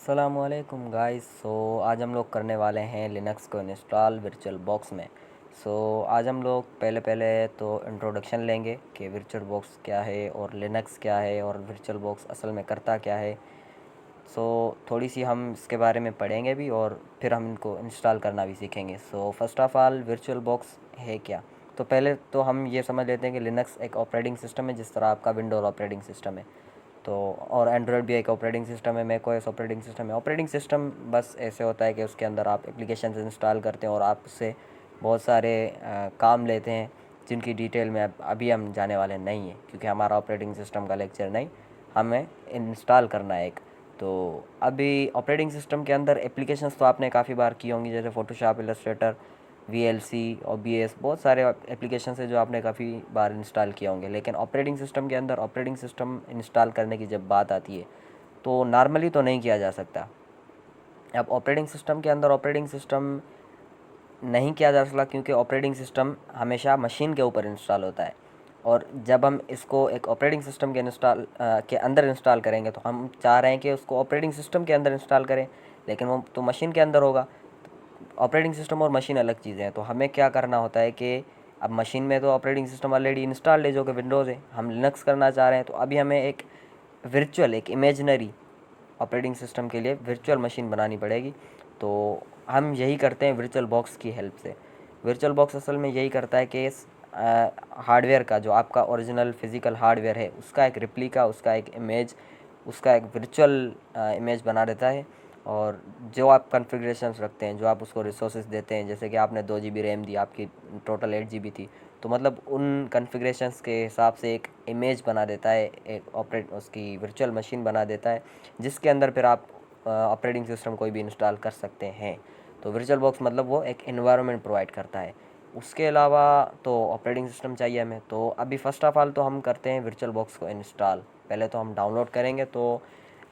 अस्सलामुअलैकुम गाइस। आज हम लोग करने वाले हैं लिनक्स को इंस्टॉल वर्चुअल बॉक्स में। आज हम लोग पहले पहले तो इंट्रोडक्शन लेंगे कि वर्चुअल बॉक्स क्या है और लिनक्स क्या है और वर्चुअल बॉक्स असल में करता क्या है। थोड़ी सी हम इसके बारे में पढ़ेंगे भी और फिर हम इनको इंस्टॉल करना भी सीखेंगे। First of all virtual box है क्या। तो पहले तो हम ये समझ लेते हैं कि लिनक्स एक ऑपरेटिंग सिस्टम है, जिस तरह आपका विंडोज़ ऑपरेटिंग सिस्टम है। तो और एंड्रॉयड भी एक ऑपरेटिंग सिस्टम है, मैक ओएस ऑपरेटिंग सिस्टम है। ऑपरेटिंग सिस्टम बस ऐसे होता है कि उसके अंदर आप एप्लीकेशन इंस्टॉल करते हैं और आप उससे बहुत सारे काम लेते हैं, जिनकी डिटेल में अभी हम जाने वाले नहीं हैं, क्योंकि हमारा ऑपरेटिंग सिस्टम का लेक्चर नहीं, हमें इंस्टॉल करना है एक। तो अभी ऑपरेटिंग सिस्टम के अंदर एप्लीकेशंस तो आपने काफ़ी बार की होंगी, जैसे फ़ोटोशॉप, इलस्ट्रेटर, वीएलसी, ओबीएस, बहुत सारे एप्लीकेशन है जो आपने काफ़ी बार इंस्टॉल किए होंगे। लेकिन ऑपरेटिंग सिस्टम के अंदर ऑपरेटिंग सिस्टम इंस्टॉल करने की जब बात आती है तो नॉर्मली तो नहीं किया जा सकता। अब ऑपरेटिंग सिस्टम के अंदर ऑपरेटिंग सिस्टम नहीं किया जा सकता, क्योंकि ऑपरेटिंग सिस्टम हमेशा मशीन के ऊपर इंस्टॉल होता है। और जब हम इसको एक ऑपरेटिंग सिस्टम के अंदर इंस्टॉल करेंगे, तो हम चाह रहे हैं कि उसको ऑपरेटिंग सिस्टम के अंदर इंस्टॉल करें, लेकिन वो तो मशीन के अंदर होगा। ऑपरेटिंग सिस्टम और मशीन अलग चीज़ें हैं। तो हमें क्या करना होता है कि अब मशीन में तो ऑपरेटिंग सिस्टम ऑलरेडी इंस्टॉल्ड है, जो कि विंडोज़ है। हम लिनक्स करना चाह रहे हैं, तो अभी हमें एक वर्चुअल, एक इमेजनरी ऑपरेटिंग सिस्टम के लिए वर्चुअल मशीन बनानी पड़ेगी। तो हम यही करते हैं वर्चुअल बॉक्स की हेल्प से। वर्चुअल बॉक्स असल में यही करता है कि इस हार्डवेयर का, जो आपका ओरिजिनल फिज़िकल हार्डवेयर है, उसका एक रिप्लिका, उसका एक इमेज, उसका एक वर्चुअल इमेज बना देता है। और जो आप कॉन्फ़िगरेशंस रखते हैं, जो आप उसको रिसोर्सेज देते हैं, जैसे कि आपने 2 GB रैम दी, आपकी टोटल 8 GB थी, तो मतलब उन कॉन्फ़िगरेशंस के हिसाब से एक इमेज बना देता है, एक उसकी वर्चुअल मशीन बना देता है, जिसके अंदर फिर आप ऑपरेटिंग सिस्टम कोई भी इंस्टॉल कर सकते हैं। तो वर्चुअल बॉक्स मतलब वो एक एनवायरनमेंट प्रोवाइड करता है। उसके अलावा तो ऑपरेटिंग सिस्टम चाहिए हमें। तो अभी फ़र्स्ट ऑफ़ ऑल तो हम करते हैं वर्चुअल बॉक्स को इंस्टॉल। पहले तो हम डाउनलोड करेंगे। तो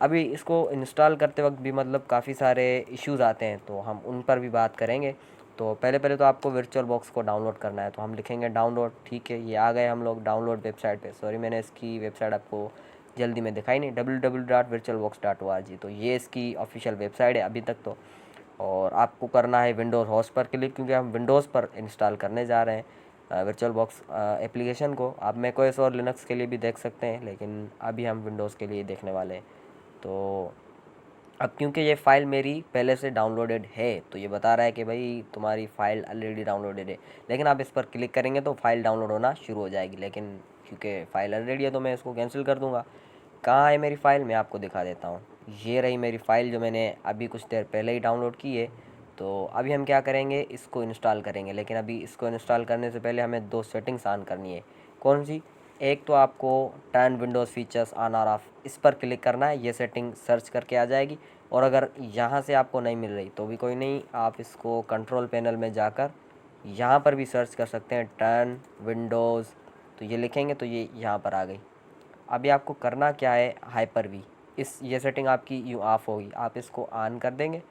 अभी इसको इंस्टॉल करते वक्त भी मतलब काफ़ी सारे इश्यूज़ आते हैं, तो हम उन पर भी बात करेंगे। तो पहले पहले तो आपको वर्चुअल बॉक्स को डाउनलोड करना है, तो हम लिखेंगे डाउनलोड। ठीक है, ये आ गए हम लोग डाउनलोड वेबसाइट पे। सॉरी, मैंने इसकी वेबसाइट आपको जल्दी में दिखाई नहीं, www.virtualbox.org। तो ये इसकी ऑफिशियल वेबसाइट है अभी तक तो। और आपको करना है विंडोज़ होस्ट पर क्लिक, क्योंकि हम विंडोज़ पर इंस्टॉल करने जा रहे हैं वर्चुअल बॉक्स एप्लीकेशन को। आप मैकओएस और लिनक्स के लिए भी देख सकते हैं, लेकिन अभी हम विंडोज़ के लिए देखने वाले हैं। तो अब क्योंकि ये फ़ाइल मेरी पहले से डाउनलोडेड है, तो ये बता रहा है कि भाई तुम्हारी फ़ाइल ऑलरेडी डाउनलोडेड है। लेकिन आप इस पर क्लिक करेंगे तो फ़ाइल डाउनलोड होना शुरू हो जाएगी, लेकिन क्योंकि फ़ाइल ऑलरेडी है तो मैं इसको कैंसिल कर दूँगा। कहाँ है मेरी फ़ाइल, मैं आपको दिखा देता हूँ। ये रही मेरी फ़ाइल, जो मैंने अभी कुछ देर पहले ही डाउनलोड की है। तो अभी हम क्या करेंगे, इसको इंस्टॉल करेंगे। लेकिन अभी इसको इंस्टॉल करने से पहले हमें 2 सेटिंग्स ऑन करनी है। कौन सी? एक तो आपको टर्न विंडोज़ फीचर्स ऑन और ऑफ, इस पर क्लिक करना है। ये सेटिंग सर्च करके आ जाएगी। और अगर यहाँ से आपको नहीं मिल रही तो भी कोई नहीं, आप इसको कंट्रोल पैनल में जाकर यहाँ पर भी सर्च कर सकते हैं, टर्न विंडोज़। तो ये लिखेंगे तो ये यहाँ पर आ गई। अभी आपको करना क्या है, हाइपर वी, ये सेटिंग आपकी यूँ ऑफ होगी, आप इसको ऑन कर देंगे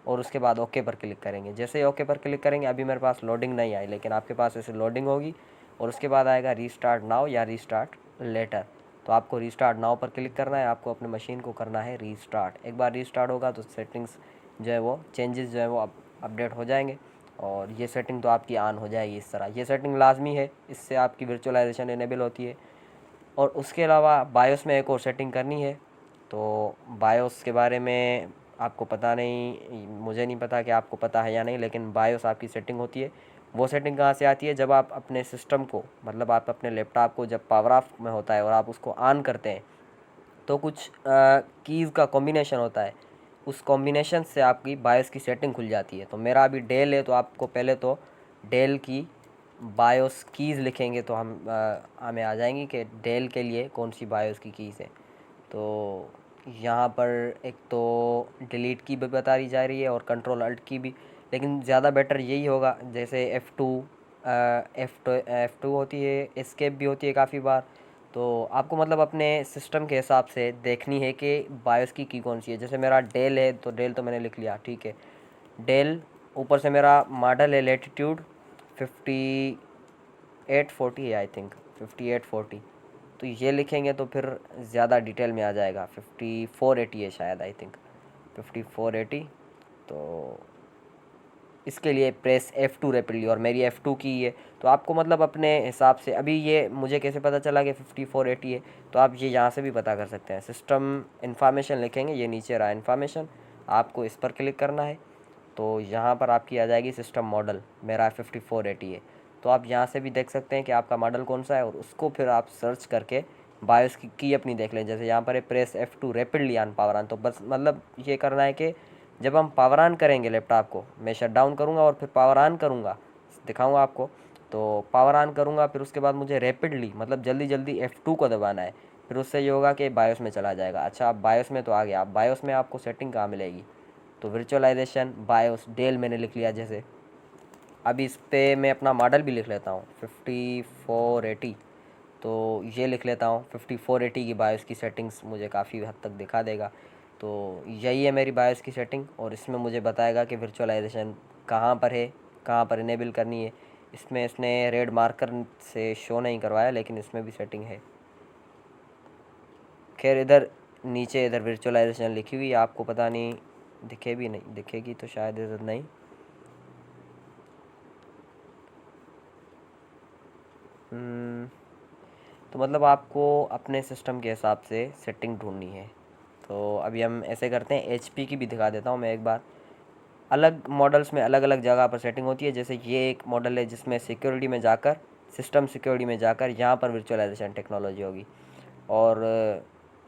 और उसके बाद ओके पर क्लिक करेंगे। जैसे ही ओके पर क्लिक करेंगे, अभी मेरे पास लोडिंग नहीं आई, लेकिन आपके पास ऐसे लोडिंग होगी और उसके बाद आएगा रीस्टार्ट नाउ या रीस्टार्ट लेटर। तो आपको रीस्टार्ट नाउ पर क्लिक करना है, आपको अपने मशीन को करना है रीस्टार्ट। एक बार रीस्टार्ट होगा तो सेटिंग्स जो है वो चेंजेस जो है वो अपडेट हो जाएंगे और ये सेटिंग तो आपकी ऑन हो जाएगी। इस तरह ये सेटिंग लाजमी है, इससे आपकी वर्चुअलाइजेशन इनेबल होती है। और उसके अलावा बायोस में एक और सेटिंग करनी है। तो बायोस के बारे में आपको पता नहीं, मुझे नहीं पता कि आपको पता है या नहीं, लेकिन बायोस आपकी सेटिंग होती है। वो सेटिंग कहाँ से आती है, जब आप अपने सिस्टम को, मतलब आप अपने लैपटॉप को जब पावर ऑफ में होता है और आप उसको ऑन करते हैं, तो कुछ कीज़ का कॉम्बिनेशन होता है। उस कॉम्बिनेशन से आपकी बायोस की सेटिंग खुल जाती है। तो मेरा अभी डेल है, तो आपको पहले तो डेल की बायोस कीज़ लिखेंगे तो हमें आ जाएंगी कि डेल के लिए कौन सी बायोस की कीज़ है। तो यहाँ पर एक तो डिलीट की भी बता दी जा रही है और कंट्रोल अल्ट की भी, लेकिन ज़्यादा बेटर यही होगा। जैसे F2 होती है, एस्केप भी होती है काफ़ी बार। तो आपको मतलब अपने सिस्टम के हिसाब से देखनी है कि बायोस की कौन सी है। जैसे मेरा डेल है तो डेल तो मैंने लिख लिया, ठीक है। डेल, ऊपर से मेरा मॉडल है लेटीट्यूड 5840 है, आई थिंक 5840। तो ये लिखेंगे तो फिर ज़्यादा डिटेल में आ जाएगा, 5480 है शायद, आई थिंक। 5480। तो इसके लिए प्रेस F2 रैपिडली, और मेरी F2 की है। तो आपको मतलब अपने हिसाब से, अभी ये मुझे कैसे पता चला कि 5480 है, तो आप ये यहाँ से भी पता कर सकते हैं। सिस्टम इन्फॉर्मेशन लिखेंगे, ये नीचे रहा इन्फॉर्मेशन, आपको इस पर क्लिक करना है। तो यहाँ पर आपकी आ जाएगी सिस्टम मॉडल, मेरा 5480 है। तो आप यहाँ से भी देख सकते हैं कि आपका मॉडल कौन सा है, और उसको फिर आप सर्च करके बायोस की अपनी देख लें। जैसे यहाँ पर है press F2 rapidly on power on, तो बस मतलब ये करना है कि जब हम पावर ऑन करेंगे लैपटॉप को, मैं शट डाउन करूँगा और फिर पावर ऑन करूँगा, दिखाऊँगा आपको। तो पावर ऑन करूँगा, फिर उसके बाद मुझे रैपिडली मतलब जल्दी जल्दी F2 को दबाना है। फिर उससे ये होगा कि बायोस में चला जाएगा। अच्छा, आप बायोस में तो आ गया, आप बायोस में आपको सेटिंग कहाँ मिलेगी? तो वर्चुअलाइजेशन बायोस डेल मैंने लिख लिया। जैसे अभी इस पर मैं अपना मॉडल भी लिख लेता हूँ 5480। तो ये लिख लेता हूँ 5480 की बायोस की सेटिंग्स मुझे काफ़ी हद तक दिखा देगा। तो यही है मेरी बायोस की सेटिंग, और इसमें मुझे बताएगा कि वर्चुअलाइजेशन कहाँ पर है, कहाँ पर इनेबल करनी है। इसमें इसने रेड मार्कर से शो नहीं करवाया, लेकिन इसमें भी सेटिंग है। खैर, इधर नीचे इधर वर्चुअलाइजेशन लिखी हुई है, आपको पता नहीं दिखे भी नहीं, दिखेगी तो शायद इधर नहीं। तो मतलब आपको अपने सिस्टम के हिसाब से सेटिंग ढूंढनी है। तो अभी हम ऐसे करते हैं, HP की भी दिखा देता हूँ मैं एक बार। अलग मॉडल्स में अलग अलग जगह पर सेटिंग होती है। जैसे ये एक मॉडल है जिसमें सिक्योरिटी में जाकर, सिस्टम सिक्योरिटी में जाकर यहाँ पर वर्चुअलाइजेशन टेक्नोलॉजी होगी। और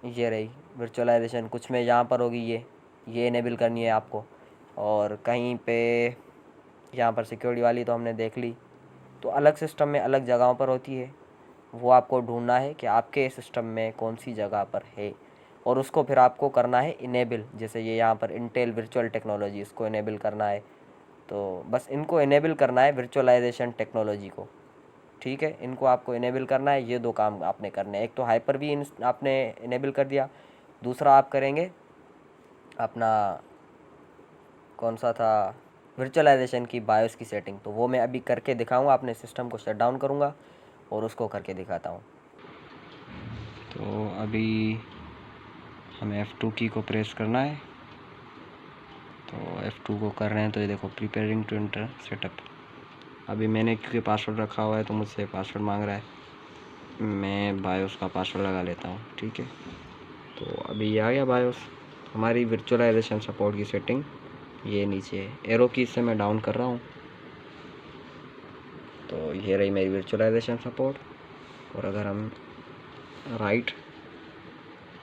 ये रही वर्चुअलाइजेशन, कुछ में यहाँ पर होगी, ये इनेबल करनी है आपको। और कहीं पे यहाँ पर सिक्योरिटी वाली तो हमने देख ली। तो अलग सिस्टम में अलग जगहों पर होती है, वो आपको ढूंढना है कि आपके सिस्टम में कौन सी जगह पर है, और उसको फिर आपको करना है इनेबल। जैसे ये यहाँ पर इंटेल वर्चुअल टेक्नोलॉजी, इसको इनेबल करना है। तो बस इनको इनेबल करना है, वर्चुअलाइजेशन टेक्नोलॉजी को। ठीक है, इनको आपको इनेबल करना है। ये दो काम आपने करने हैं, एक तो हाइपर भी आपने इनेबल कर दिया, दूसरा आप करेंगे अपना कौन सा था, वर्चुअलाइजेशन की बायोस की सेटिंग। तो वो मैं अभी करके दिखाऊंगा, अपने सिस्टम को शट डाउन करूँगा और उसको करके दिखाता हूँ। तो अभी हमें F2 की को प्रेस करना है। तो F2 को कर रहे हैं, तो ये देखो प्रिपेयरिंग टू एंटर सेटअप। अभी मैंने क्योंकि पासवर्ड रखा हुआ है तो मुझसे पासवर्ड मांग रहा है, मैं बायोस का पासवर्ड लगा लेता हूँ। ठीक है, तो अभी ये आ गया बायोस। हमारी वर्चुअलाइजेशन सपोर्ट की सेटिंग ये नीचे है, एरो की से मैं डाउन कर रहा हूँ। तो ये रही मेरी वर्चुअलाइजेशन सपोर्ट। और अगर हम राइट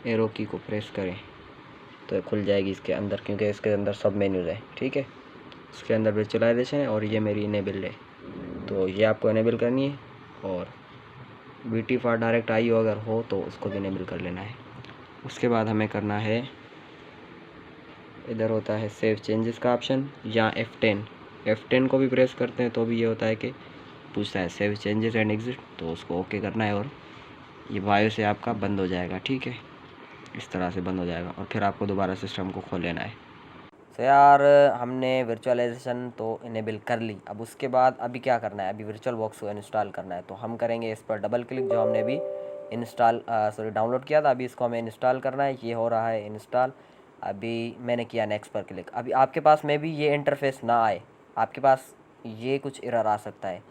एरो की को प्रेस करें तो खुल जाएगी इसके अंदर, क्योंकि इसके अंदर सब मेन्यूज़ है। ठीक है, इसके अंदर वर्चुअलाइजेशन है और ये मेरी इनेबल्ड है। तो ये आपको इनेबल करनी है, और BT फॉर डायरेक्ट IO अगर हो तो उसको भी इनेबल कर लेना है। उसके बाद हमें करना है, इधर होता है सेव चेंजेस का ऑप्शन, या F10 को भी प्रेस करते हैं तो भी ये होता है कि पूछता है सेव चेंजेस एंड एग्जिट, तो उसको ओके करना है, और ये बायो से आपका बंद हो जाएगा। ठीक है, इस तरह से बंद हो जाएगा, और फिर आपको दोबारा सिस्टम को खोल लेना है। तो यार, हमने वर्चुअलाइजेशन तो इनेबल कर ली। अब उसके बाद अभी क्या करना है, अभी वर्चुअल बॉक्स को इंस्टॉल करना है। तो हम करेंगे इस पर डबल क्लिक, जो हमने अभी डाउनलोड किया था, अभी इसको हमें इंस्टॉल करना है। ये हो रहा है इंस्टॉल। अभी मैंने किया नेक्स्ट पर क्लिक। अभी आपके पास में भी ये इंटरफेस ना आए, आपके पास ये कुछ एरर आ सकता है।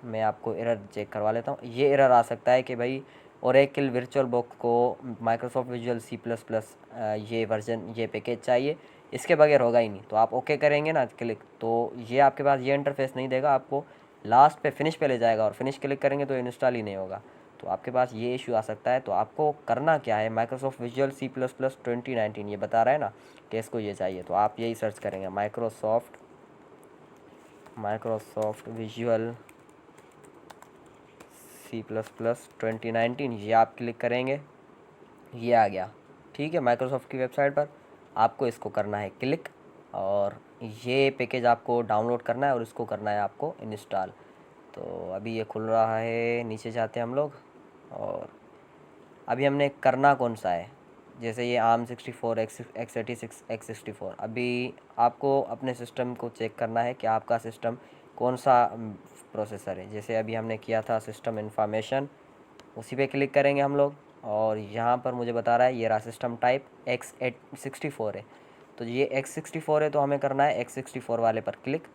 मैं आपको एरर चेक करवा लेता हूँ। ये एरर आ सकता है कि भाई ओरेकल वर्चुअल बॉक्स को माइक्रोसॉफ्ट विजुअल C++ ये वर्जन, ये पैकेज चाहिए, इसके बगैर होगा ही नहीं। तो आप ओके करेंगे ना क्लिक, तो ये आपके पास ये इंटरफेस नहीं देगा, आपको लास्ट पे फिनिश पे ले जाएगा, और फिनिश क्लिक करेंगे तो इंस्टॉल ही नहीं होगा। तो आपके पास ये इशू आ सकता है। तो आपको करना क्या है, माइक्रोसॉफ्ट विजुअल C++ 2019 ये बता रहा है ना कि इसको ये चाहिए, तो आप यही सर्च करेंगे, माइक्रोसॉफ्ट विजुअल C++ 2019, ये आप क्लिक करेंगे, ये आ गया। ठीक है, माइक्रोसॉफ्ट की वेबसाइट पर आपको इसको करना है क्लिक, और ये पैकेज आपको डाउनलोड करना है, और इसको करना है आपको इंस्टॉल। तो अभी ये खुल रहा है, नीचे जाते हैं हम लोग। और अभी हमने करना कौन सा है, जैसे ये ARM64 x86 x64। अभी आपको अपने सिस्टम को चेक करना है कि आपका सिस्टम कौन सा प्रोसेसर है। जैसे अभी हमने किया था सिस्टम इन्फॉर्मेशन, उसी पे क्लिक करेंगे हम लोग, और यहाँ पर मुझे बता रहा है ये रहा सिस्टम टाइप X64 है। तो ये X64 है तो हमें करना है X64 वाले पर क्लिक।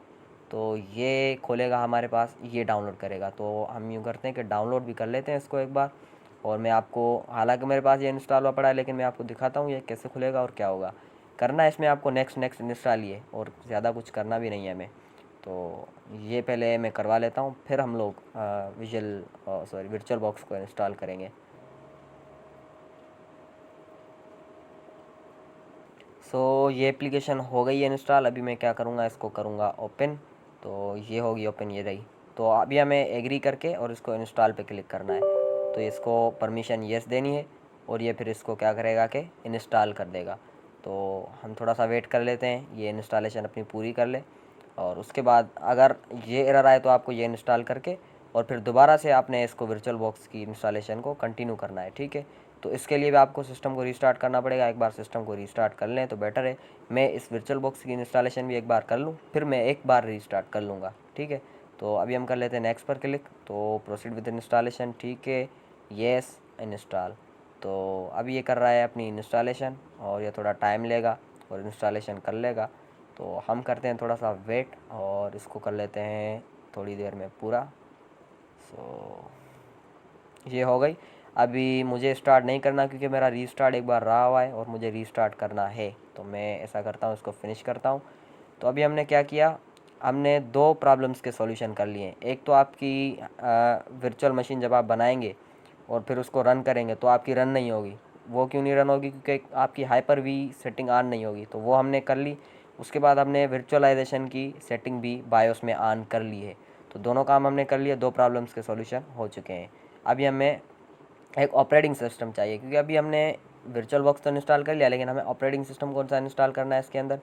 तो ये खोलेगा हमारे पास, ये डाउनलोड करेगा। तो हम यूँ करते हैं कि डाउनलोड भी कर लेते हैं इसको एक बार। और मैं आपको, हालांकि मेरे पास ये इंस्टॉल हुआ पड़ा है, लेकिन मैं आपको दिखाता हूँ ये कैसे खुलेगा और क्या होगा। करना है इसमें आपको नेक्स्ट नेक्स्ट इंस्टॉल ही है, और ज़्यादा कुछ करना भी नहीं है हमें। तो ये पहले मैं करवा लेता हूँ, फिर हम लोग वर्चुअल बॉक्स को इंस्टॉल करेंगे। ये एप्लीकेशन हो गई है इंस्टॉल। अभी मैं क्या करूँगा, इसको करूँगा ओपन। तो ये होगी ओपन, ये रही। तो अभी हमें एग्री करके और इसको इंस्टॉल पे क्लिक करना है। तो इसको परमिशन येस देनी है, और ये फिर इसको क्या करेगा कि इंस्टॉल कर देगा। तो हम थोड़ा सा वेट कर लेते हैं, ये इंस्टॉलेशन अपनी पूरी कर ले। और उसके बाद अगर ये एरर आए तो आपको ये इंस्टॉल करके और फिर दोबारा से आपने इसको वर्चुअल बॉक्स की इंस्टॉलेशन को कंटिन्यू करना है, ठीक है। तो इसके लिए भी आपको सिस्टम को रीस्टार्ट करना पड़ेगा। एक बार सिस्टम को रीस्टार्ट कर लें तो बेटर है। मैं इस वर्चुअल बॉक्स की इंस्टॉलेशन भी एक बार कर लूँ, फिर मैं एक बार रीस्टार्ट कर लूँगा, ठीक है। तो अभी हम कर लेते हैं नेक्स्ट पर क्लिक। तो प्रोसीड विद इंस्टॉलेशन, ठीक है, येस इंस्टॉल। तो अभी ये कर रहा है अपनी इंस्टॉलेशन, और ये थोड़ा टाइम लेगा और इंस्टॉलेशन कर लेगा। तो हम करते हैं थोड़ा सा वेट, और इसको कर लेते हैं थोड़ी देर में पूरा। ये हो गई। अभी मुझे स्टार्ट नहीं करना क्योंकि मेरा रीस्टार्ट एक बार रहा हुआ है और मुझे रीस्टार्ट करना है। तो मैं ऐसा करता हूँ, इसको फिनिश करता हूँ। तो अभी हमने क्या किया, हमने दो प्रॉब्लम्स के सॉल्यूशन कर लिए। एक तो आपकी वर्चुअल मशीन जब आप बनाएंगे और फिर उसको रन करेंगे तो आपकी रन नहीं होगी। वो क्यों नहीं रन होगी, क्योंकि आपकी हाइपर वी सेटिंग ऑन नहीं होगी। तो वो हमने कर ली। उसके बाद हमने वर्चुअलाइजेशन की सेटिंग भी बायोस में ऑन कर ली है। तो दोनों काम हमने कर लिए, दो प्रॉब्लम्स के सॉल्यूशन हो चुके हैं। अभी हमें एक ऑपरेटिंग सिस्टम चाहिए, क्योंकि अभी हमने वर्चुअल बॉक्स तो इंस्टॉल कर लिया, लेकिन हमें ऑपरेटिंग सिस्टम कौन सा इंस्टॉल करना है इसके अंदर।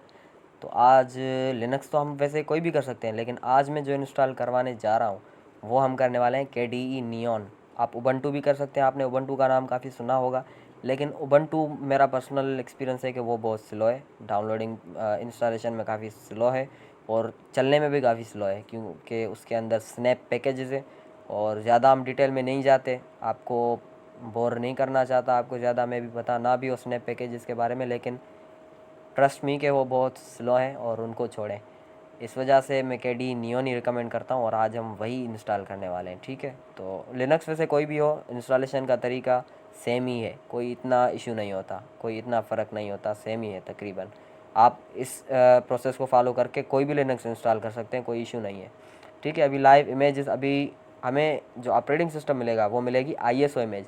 तो आज लिनक्स तो हम वैसे कोई भी कर सकते हैं, लेकिन आज मैं जो इंस्टॉल करवाने जा रहा हूँ वो हम करने वाले हैं KDE नियॉन। आप उबंटू भी कर सकते हैं, आपने उबंटू का नाम काफ़ी सुना होगा, लेकिन उबंटू मेरा पर्सनल एक्सपीरियंस है कि वो बहुत स्लो है, डाउनलोडिंग इंस्टॉलेशन में काफ़ी स्लो है, और चलने में भी काफ़ी स्लो है, क्योंकि उसके अंदर स्नैप पैकेजेस है। और ज़्यादा हम डिटेल में नहीं जाते, आपको बोर नहीं करना चाहता, आपको ज़्यादा मैं भी पता ना भी हो स्नैप पैकेजेस के बारे में, लेकिन ट्रस्ट मी के वो बहुत स्लो हैं और उनको छोड़ें। इस वजह से मैं KDE नियॉन ही रिकमेंड करता हूँ, और आज हम वही इंस्टॉल करने वाले हैं, ठीक है। तो लिनक्स वैसे कोई भी हो, इंस्टॉलेशन का तरीका सेम ही है, कोई इतना इशू नहीं होता, कोई इतना फ़र्क नहीं होता, सेम ही है तकरीबन। आप इस प्रोसेस को फॉलो करके कोई भी लिनक्स इंस्टॉल कर सकते हैं, कोई इशू नहीं है, ठीक है। अभी लाइव इमेजेस, अभी हमें जो ऑपरेटिंग सिस्टम मिलेगा वो मिलेगी ISO इमेज।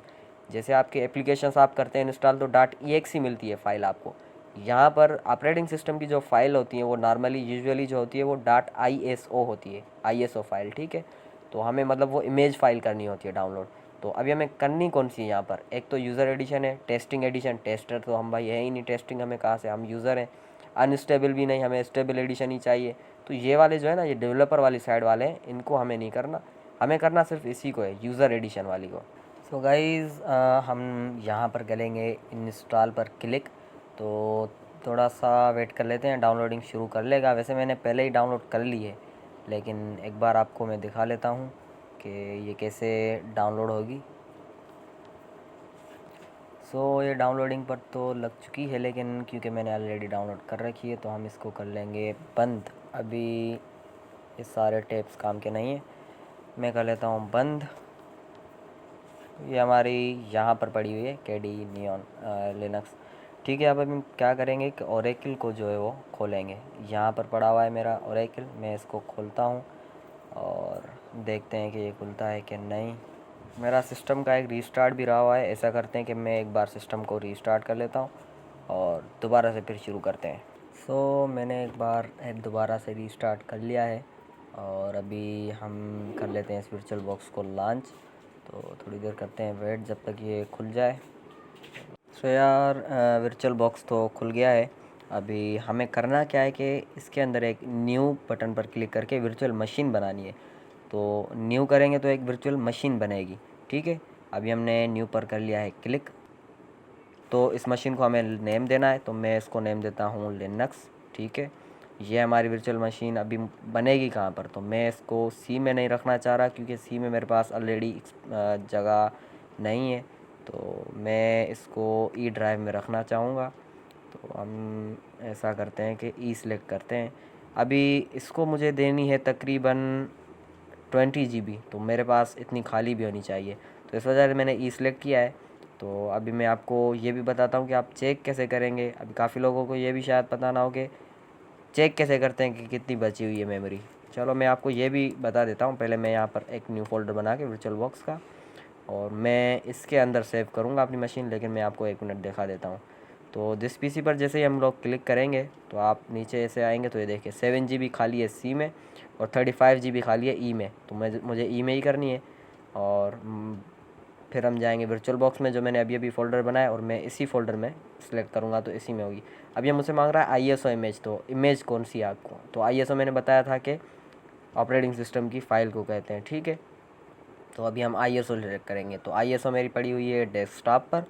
जैसे आपके एप्लीकेशंस आप करते हैं इंस्टॉल तो .exe मिलती है फ़ाइल आपको। यहाँ पर ऑपरेटिंग सिस्टम की जो फ़ाइल होती है वो नॉर्मली यूजुअली जो होती है वो .iso होती है, ISO फाइल, ठीक है। तो हमें मतलब वो इमेज फ़ाइल करनी होती है डाउनलोड। तो अभी हमें करनी कौन सी है यहाँ पर, एक तो यूज़र एडिशन है, टेस्टिंग एडिशन, टेस्टर तो हम भाई है ही नहीं, टेस्टिंग हमें कहाँ से, हम यूज़र हैं। अनस्टेबल भी नहीं, हमें स्टेबल एडिशन ही चाहिए। तो ये वाले जो है ना, ये डेवलपर वाली साइड वाले हैं, इनको हमें नहीं करना, हमें करना सिर्फ इसी को है, यूज़र एडिशन वाली को। सो गाइज़, हम यहाँ पर करेंगे इंस्टॉल पर क्लिक। तो थोड़ा सा वेट कर लेते हैं, डाउनलोडिंग शुरू कर लेगा। वैसे मैंने पहले ही डाउनलोड कर ली है, लेकिन एक बार आपको मैं दिखा लेता हूँ कि ये कैसे डाउनलोड होगी। ये डाउनलोडिंग पर तो लग चुकी है, लेकिन क्योंकि मैंने ऑलरेडी डाउनलोड कर रखी है तो हम इसको कर लेंगे बंद। अभी ये सारे टेप्स काम के नहीं है, मैं कर लेता हूँ बंद। ये हमारी यहाँ पर पड़ी हुई है KDE नियॉन लिनक्स, ठीक है। अब हम क्या करेंगे कि ओरेकल को जो है वो खोलेंगे। यहाँ पर पड़ा हुआ है मेरा ओरेकल, मैं इसको खोलता हूँ और देखते हैं कि ये खुलता है कि नहीं। मेरा सिस्टम का एक रीस्टार्ट भी रहा हुआ है, ऐसा करते हैं कि मैं एक बार सिस्टम को रीस्टार्ट कर लेता हूँ और दोबारा से फिर शुरू करते हैं। मैंने एक बार दोबारा से रीस्टार्ट कर लिया है, और अभी हम कर लेते हैं इस वर्चुअल बॉक्स को लॉन्च। तो थोड़ी देर करते हैं वेट जब तक ये खुल जाए। यार, वर्चुअल बॉक्स तो खुल गया है। अभी हमें करना क्या है कि इसके अंदर एक न्यू बटन पर क्लिक करके वर्चुअल मशीन बनानी है। तो न्यू करेंगे तो एक वर्चुअल मशीन बनेगी, ठीक है। अभी हमने न्यू पर कर लिया है क्लिक। तो इस मशीन को हमें नेम देना है, तो मैं इसको नेम देता हूँ लिनक्स, ठीक है। ये हमारी वर्चुअल मशीन अभी बनेगी कहाँ पर, तो मैं इसको सी में नहीं रखना चाह रहा, क्योंकि सी में मेरे पास ऑलरेडी जगह नहीं है। तो मैं इसको ई ड्राइव में रखना चाहूँगा। तो हम ऐसा करते हैं कि ई सिलेक्ट करते हैं। अभी इसको मुझे देनी है तकरीबन 20 GB, तो मेरे पास इतनी खाली भी होनी चाहिए, तो इस वजह से मैंने ई सिलेक्ट किया है। तो अभी मैं आपको ये भी बताता हूँ कि आप चेक कैसे करेंगे। अभी काफ़ी लोगों को ये भी शायद पता ना हो कि चेक कैसे करते हैं कि कितनी बची हुई है मेमोरी। चलो मैं आपको ये भी बता देता हूँ। पहले मैं यहाँ पर एक न्यू फोल्डर बना के वर्चुअल बॉक्स का, और मैं इसके अंदर सेव करूँगा अपनी मशीन, लेकिन मैं आपको 1 मिनट दिखा देता हूँ। तो जिस पीसी पर जैसे ही हम लोग क्लिक करेंगे तो आप नीचे ऐसे आएंगे तो ये देखिए 7 GB खाली है सी में और 35 GB खाली है ई में, तो मुझे ई में ही करनी है। और फिर हम जाएंगे वर्चुअल बॉक्स में, जो मैंने अभी अभी फ़ोल्डर बनाया, और मैं इसी फ़ोल्डर में सिलेक्ट करूँगा तो इसी में होगी। अब ये मुझसे मांग रहा है ISO इमेज, तो इमेज कौन सी है आपको, तो ISO मैंने बताया था कि ऑपरेटिंग सिस्टम की फ़ाइल को कहते हैं, ठीक है। तो अभी हम ISO सिलेक्ट करेंगे। तो ISO मेरी पड़ी हुई है डेस्कटॉप पर।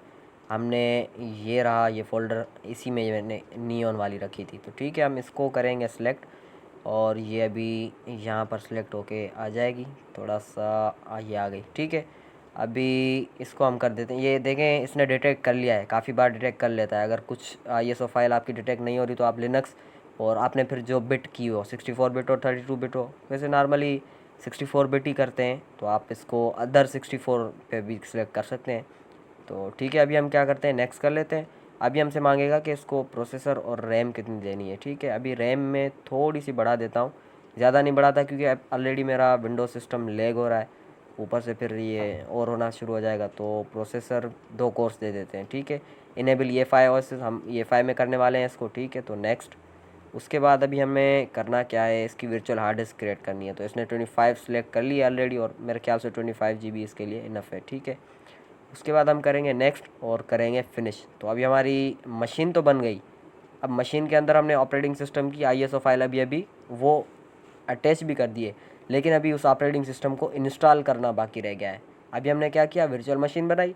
हमने ये रहा ये फ़ोल्डर, इसी में मैंने नियॉन वाली रखी थी, तो ठीक है हम इसको करेंगे सिलेक्ट, और ये अभी यहाँ पर सिलेक्ट होके आ जाएगी। थोड़ा सा ये आ गई, ठीक है। अभी इसको हम कर देते हैं। ये देखें इसने डिटेक्ट कर लिया है, काफ़ी बार डिटेक्ट कर लेता है। अगर कुछ ISO फाइल आपकी डिटेक्ट नहीं हो रही तो आप लिनक्स, और आपने फिर जो बिट की हो 64 बिट और 32 बिट हो, वैसे नॉर्मली 64 बिट ही करते हैं, तो आप इसको अदर 64 पे भी सिलेक्ट कर सकते हैं। तो ठीक है, अभी हम क्या करते हैं, नेक्स्ट कर लेते हैं। अभी हमसे मांगेगा कि इसको प्रोसेसर और रैम कितनी देनी है, ठीक है। अभी रैम में थोड़ी सी बढ़ा देता हूँ, ज़्यादा नहीं बढ़ाता क्योंकि ऑलरेडी मेरा विंडोज़ सिस्टम लैग हो रहा है, ऊपर से फिर ये और होना शुरू हो जाएगा। तो प्रोसेसर 2 कोर्स दे देते हैं, ठीक है। इनेबल EFI OS हम EFI में करने वाले हैं इसको, ठीक है। तो नेक्स्ट, उसके बाद अभी हमें करना क्या है, इसकी वर्चुअल हार्ड डिस्क क्रिएट करनी है। तो इसने 25 सेलेक्ट कर लिया ऑलरेडी, और मेरे ख्याल से 25 GB इसके लिए इनफ है, ठीक है। उसके बाद हम करेंगे नेक्स्ट और करेंगे फिनिश। तो अभी हमारी मशीन तो बन गई। अब मशीन के अंदर हमने ऑपरेटिंग सिस्टम की ISO फाइल अभी वो अटैच भी कर दिए, लेकिन अभी उस ऑपरेटिंग सिस्टम को इंस्टॉल करना बाकी रह गया है। अभी हमने क्या किया, वर्चुअल मशीन बनाई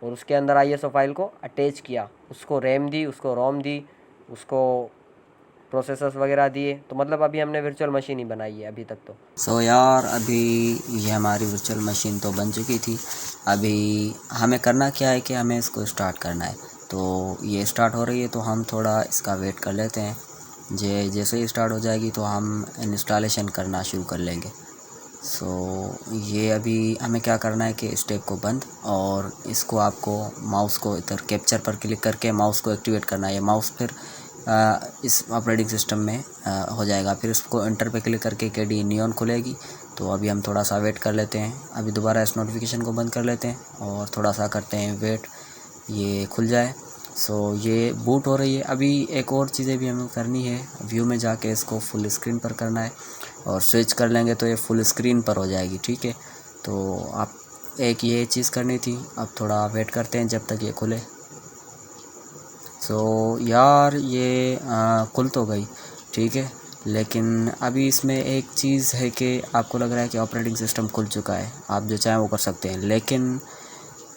और उसके अंदर ISO फाइल को अटैच किया, उसको रैम दी, उसको रोम दी, उसको प्रोसेसर्स वगैरह दिए। तो मतलब अभी हमने वर्चुअल मशीन ही बनाई है अभी तक तो। सो यार अभी ये हमारी वर्चुअल मशीन तो बन चुकी थी। अभी हमें करना क्या है कि हमें इसको स्टार्ट करना है। तो ये स्टार्ट हो रही है तो हम थोड़ा इसका वेट कर लेते हैं। जैसे ही स्टार्ट हो जाएगी तो हम इंस्टॉलेशन करना शुरू कर लेंगे। सो ये अभी हमें क्या करना है कि स्टेप को बंद, और इसको आपको माउस को इधर कैप्चर पर क्लिक करके माउस को एक्टिवेट करना है। ये माउस फिर इस ऑपरेटिंग सिस्टम में हो जाएगा। फिर इसको इंटर पे क्लिक करके KDE नियॉन खुलेगी। तो अभी हम थोड़ा सा वेट कर लेते हैं। अभी दोबारा इस नोटिफिकेशन को बंद कर लेते हैं और थोड़ा सा करते हैं वेट, ये खुल जाए। सो ये बूट हो रही है। अभी एक और चीज़ें भी हमें करनी है, व्यू में जाके इसको फुल स्क्रीन पर करना है, और स्विच कर लेंगे तो ये फुल स्क्रीन पर हो जाएगी, ठीक है। तो आप एक ये चीज़ करनी थी। अब थोड़ा वेट करते हैं जब तक ये खुले। सो यार ये खुल तो गई, ठीक है, लेकिन अभी इसमें एक चीज़ है कि आपको लग रहा है कि ऑपरेटिंग सिस्टम खुल चुका है, आप जो चाहें वो कर सकते हैं। लेकिन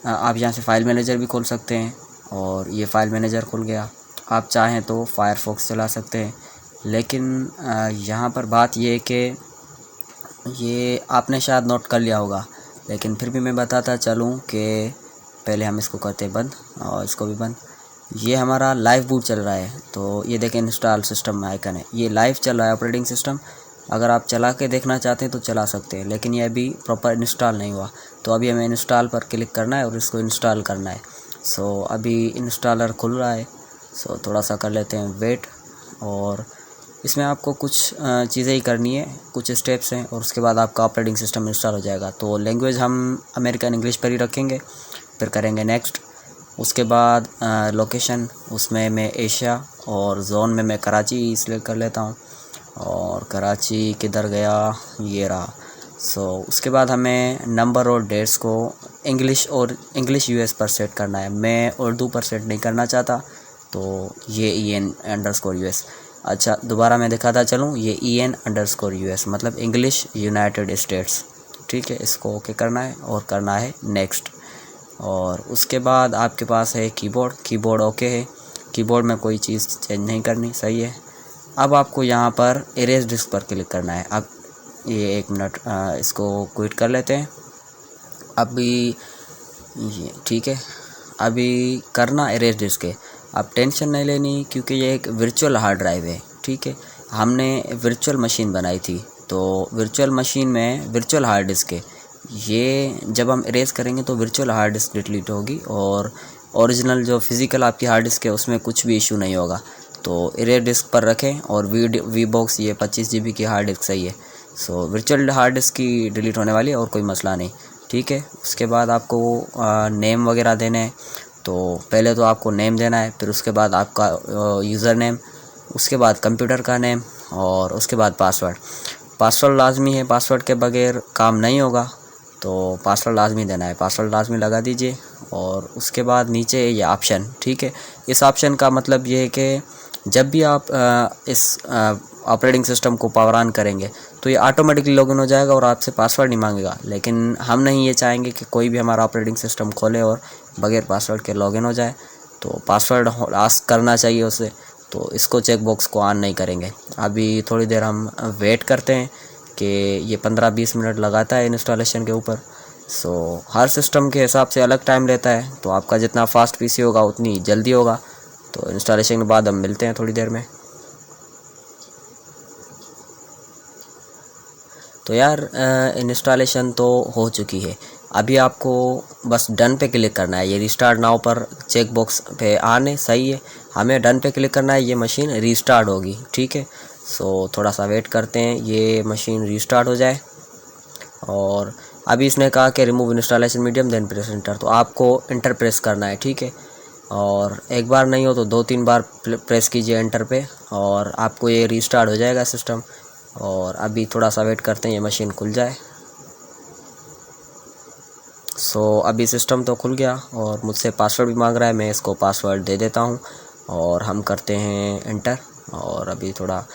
आप यहाँ से फ़ाइल मैनेजर भी खोल सकते हैं, और ये फ़ाइल मैनेजर खुल गया। आप चाहें तो फायरफॉक्स चला सकते हैं। लेकिन यहाँ पर बात ये है कि ये आपने शायद नोट कर लिया होगा, लेकिन फिर भी मैं बताता चलूँ कि पहले हम इसको करते हैं बंद, और इसको भी बंद। ये हमारा लाइव बूट चल रहा है। तो ये देखें इंस्टॉल सिस्टम आइकन है, ये लाइव चल रहा है ऑपरेटिंग सिस्टम। अगर आप चला के देखना चाहते हैं तो चला सकते हैं, लेकिन ये अभी प्रॉपर इंस्टॉल नहीं हुआ। तो अभी हमें इंस्टॉल पर क्लिक करना है और इसको इंस्टॉल करना है। सो अभी इंस्टॉलर खुल रहा है। सो थोड़ा सा कर लेते हैं वेट, और इसमें आपको कुछ चीज़ें ही करनी है, कुछ स्टेप्स हैं, और उसके बाद आपका ऑपरेटिंग सिस्टम इंस्टॉल हो जाएगा। तो लैंग्वेज हम अमेरिकन इंग्लिश पर ही रखेंगे, फिर करेंगे नेक्स्ट। उसके बाद लोकेशन, उसमें मैं एशिया, और जोन में मैं कराची सिलेक्ट कर लेता हूँ। और कराची किधर गया, ये रहा। सो उसके बाद हमें नंबर और डेट्स को इंग्लिश US पर सेट करना है। मैं उर्दू पर सेट नहीं करना चाहता, तो ये EN_US। अच्छा दोबारा मैं दिखाता चलूँ, ये EN_US मतलब इंग्लिश यूनाइटेड स्टेट्स, ठीक है। इसको ओके करना है और करना है नेक्स्ट। और उसके बाद आपके पास है कीबोर्ड ओके है, कीबोर्ड में कोई चीज़ चेंज नहीं करनी, सही है। अब आपको यहाँ पर इरेज डिस्क पर क्लिक करना है। अब ये 1 मिनट इसको क्विट कर लेते हैं अभी, ये ठीक है। अभी करना इरेज डिस्क है। आप टेंशन नहीं लेनी, क्योंकि ये एक वर्चुअल हार्ड ड्राइव है, ठीक है। हमने वर्चुअल मशीन बनाई थी, तो वर्चुअल मशीन में वर्चुअल हार्ड डिस्क है। ये जब हम इरेज करेंगे तो वर्चुअल हार्ड डिस्क डिलीट होगी, और ओरिजिनल जो फिज़िकल आपकी हार्ड डिस्क है उसमें कुछ भी इशू नहीं होगा। तो इरेज डिस्क पर रखें, और वी बॉक्स ये 25 GB की हार्ड डिस्क सही है। सो वर्चुअल हार्ड डिस्क की डिलीट होने वाली है, और कोई मसला नहीं, ठीक है। उसके बाद आपको नेम वगैरह देने हैं। तो पहले तो आपको नेम देना है, फिर उसके बाद आपका यूज़र नेम, उसके बाद कंप्यूटर का नेम, और उसके बाद पासवर्ड। पासवर्ड लाजमी है, पासवर्ड के बगैर काम नहीं होगा, तो पासवर्ड लाजमी देना है। पासवर्ड लाजमी लगा दीजिए, और उसके बाद नीचे ये ऑप्शन, ठीक है। इस ऑप्शन का मतलब ये है कि जब भी आप इस ऑपरेटिंग सिस्टम को पावर ऑन करेंगे तो ये ऑटोमेटिकली लॉगिन हो जाएगा और आपसे पासवर्ड नहीं मांगेगा। लेकिन हम नहीं ये चाहेंगे कि कोई भी हमारा ऑपरेटिंग सिस्टम खोले और बगैर पासवर्ड के लॉगिन हो जाए, तो पासवर्ड आस्क करना चाहिए उसे। तो इसको चेक बॉक्स को ऑन नहीं करेंगे। अभी थोड़ी देर हम वेट करते हैं कि ये 15-20 मिनट लगाता है इंस्टॉलेशन के ऊपर। सो हर सिस्टम के हिसाब से अलग टाइम लेता है, तो आपका जितना फास्ट पीसी होगा उतनी जल्दी होगा। तो इंस्टॉलेशन के बाद हम मिलते हैं थोड़ी देर में। तो यार इंस्टॉलेशन तो हो चुकी है। अभी आपको बस डन पे क्लिक करना है। ये रिस्टार्ट नाउ पर चेक बॉक्स पे आने सही है, हमें डन पे क्लिक करना है। ये मशीन रिस्टार्ट होगी, ठीक है। सो थोड़ा सा वेट करते हैं ये मशीन रिस्टार्ट हो जाए। और अभी इसने कहा कि remove installation medium then press enter, तो आपको इंटर प्रेस करना है, ठीक है। और एक बार नहीं हो तो 2-3 बार प्रेस कीजिए इंटर पे, और आपको ये रिस्टार्ट हो जाएगा सिस्टम। और अभी थोड़ा सा वेट करते हैं ये मशीन खुल जाए। सो अभी सिस्टम तो खुल गया, और मुझसे पासवर्ड भी मांग रहा है, मैं इसको पासवर्ड दे देता हूँ, और हम करते हैं इंटर। और अभी थोड़ा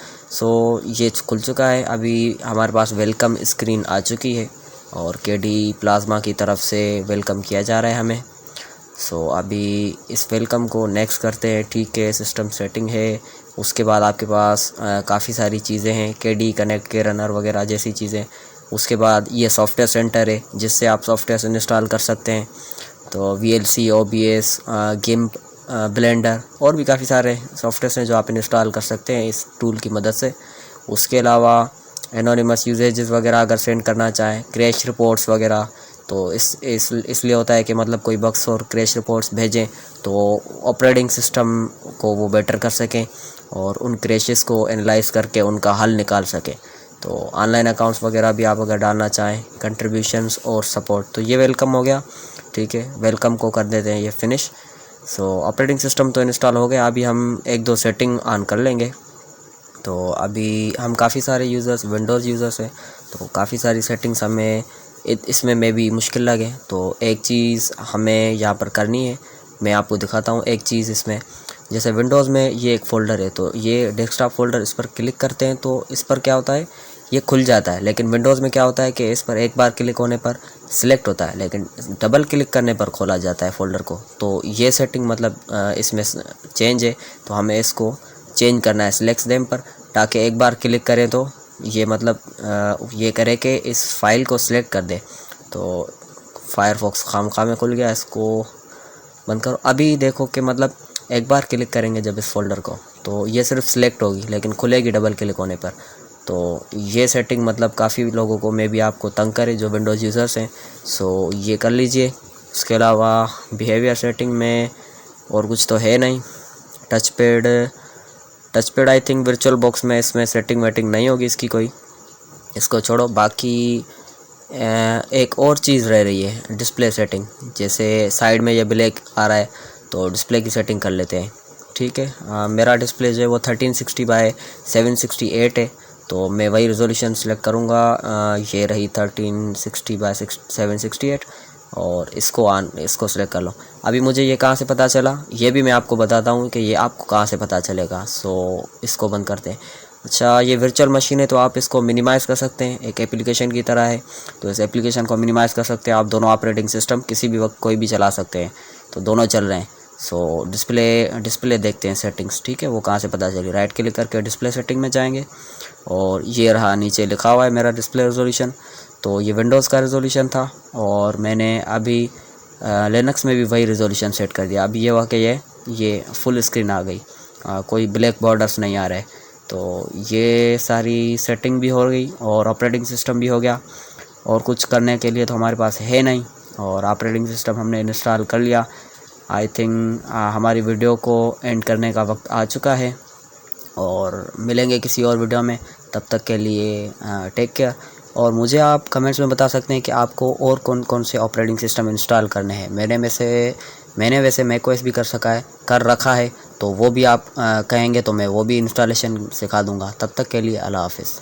ये खुल चुका है। अभी हमारे पास वेलकम स्क्रीन आ चुकी है, और KD प्लाज्मा की तरफ से वेलकम किया जा रहा है हमें। अभी इस वेलकम को नेक्स्ट करते हैं, ठीक है। सिस्टम सेटिंग है, उसके बाद आपके पास काफ़ी सारी चीज़ें हैं, KD कनेक्ट के रनर वगैरह जैसी चीज़ें। उसके बाद ये सॉफ्टवेयर सेंटर है, जिससे आप सॉफ्टवेयर इंस्टॉल कर सकते हैं। तो VLC, OBS, GIMP, ब्लेंडर और भी काफ़ी सारे सॉफ्टवेयर हैं जो आप इंस्टॉल कर सकते हैं इस टूल की मदद से। उसके अलावा एनोनिमस यूजेजेस वगैरह अगर सेंड करना चाहें, क्रैश रिपोर्ट्स वगैरह, तो इसलिए होता है कि मतलब कोई बग्स और क्रैश रिपोर्ट्स भेजें तो ऑपरेटिंग सिस्टम को वो बेटर कर सकें, और उन क्रैशेस को एनालाइज करके उनका हल निकाल सकें। तो ऑनलाइन अकाउंट्स वगैरह भी आप अगर डालना चाहें, कंट्रीब्यूशंस और सपोर्ट, तो ये वेलकम हो गया, ठीक है। वेलकम को कर देते हैं ये फिनिश। ऑपरेटिंग सिस्टम तो इंस्टॉल हो गया। अभी हम 1-2 सेटिंग ऑन कर लेंगे। तो अभी हम काफ़ी सारे यूज़र्स विंडोज़ यूज़र्स हैं, तो काफ़ी सारी सेटिंग्स हमें इसमें में भी मुश्किल लगे। तो एक चीज़ हमें यहाँ पर करनी है, मैं आपको दिखाता हूँ एक चीज़ इसमें। जैसे विंडोज़ में ये एक फ़ोल्डर है, तो ये डेस्कटॉप फ़ोल्डर, इस पर क्लिक करते हैं तो इस पर क्या होता है, ये खुल जाता है। लेकिन विंडोज़ में क्या होता है कि इस पर एक बार क्लिक होने पर सिलेक्ट होता है, लेकिन डबल क्लिक करने पर खोला जाता है फ़ोल्डर को। तो ये सेटिंग मतलब इसमें चेंज है, तो हमें इसको चेंज करना है सिलेक्ट देम पर, ताकि एक बार क्लिक करें तो ये मतलब ये करे कि इस फाइल को सिलेक्ट कर दे। तो फायरफॉक्स खामखा में खुल गया, इसको बंद करो। अभी देखो कि मतलब एक बार क्लिक करेंगे जब इस फोल्डर को, तो ये सिर्फ सिलेक्ट होगी, लेकिन खुलेगी डबल क्लिक होने पर। तो ये सेटिंग मतलब काफ़ी लोगों को मे बी आपको तंग करे जो विंडोज़ यूज़र्स हैं, ये कर लीजिए। उसके अलावा बिहेवियर सेटिंग में और कुछ तो है नहीं। Touch pad I think virtual box में इसमें सेटिंग वेटिंग नहीं होगी इसकी कोई, इसको छोड़ो। बाकी एक और चीज़ रह रही है, डिस्प्ले सेटिंग। जैसे साइड में ये ब्लैक आ रहा है, तो डिस्प्ले की सेटिंग कर लेते हैं, ठीक है। मेरा डिस्प्ले जो है वो 1360x768 है, तो मैं वही रेजोल्यूशन सेलेक्ट करूँगा। ये रही 1360x768, और इसको सेलेक्ट कर लो। अभी मुझे ये कहाँ से पता चला, ये भी मैं आपको बताता हूँ कि ये आपको कहाँ से पता चलेगा। इसको बंद करते हैं। अच्छा, ये वर्चुअल मशीन है, तो आप इसको मिनिमाइज़ कर सकते हैं, एक एप्लीकेशन की तरह है। तो इस एप्लीकेशन को मिनिमाइज़ कर सकते हैं आप। दोनों ऑपरेटिंग सिस्टम किसी भी वक्त कोई भी चला सकते हैं, तो दोनों चल रहे हैं। डिस्प्ले देखते हैं सेटिंग्स, ठीक है, वो कहाँ से पता चली। राइट क्लिक करके डिस्प्ले सेटिंग में जाएंगे, और ये रहा नीचे लिखा हुआ है मेरा डिस्प्ले रेजोल्यूशन। तो ये विंडोज़ का रेजोल्यूशन था, और मैंने अभी लिनक्स में भी वही रिजोल्यूशन सेट कर दिया। अब ये हुआ कि ये फुल स्क्रीन आ गई, कोई ब्लैक बॉर्डर्स नहीं आ रहे। तो ये सारी सेटिंग भी हो गई और ऑपरेटिंग सिस्टम भी हो गया, और कुछ करने के लिए तो हमारे पास है नहीं, और ऑपरेटिंग सिस्टम हमने इंस्टॉल कर लिया। आई थिंक हमारी वीडियो को एंड करने का वक्त आ चुका है, और मिलेंगे किसी और वीडियो में। तब तक के लिए टेक केयर। और मुझे आप कमेंट्स में बता सकते हैं कि आपको और कौन कौन से ऑपरेटिंग सिस्टम इंस्टॉल करने हैं। मैंने वैसे मैकओएस भी कर रखा है, तो वो भी आप कहेंगे तो मैं वो भी इंस्टॉलेशन सिखा दूंगा। तब तक के लिए अल्लाह हाफ़िज़।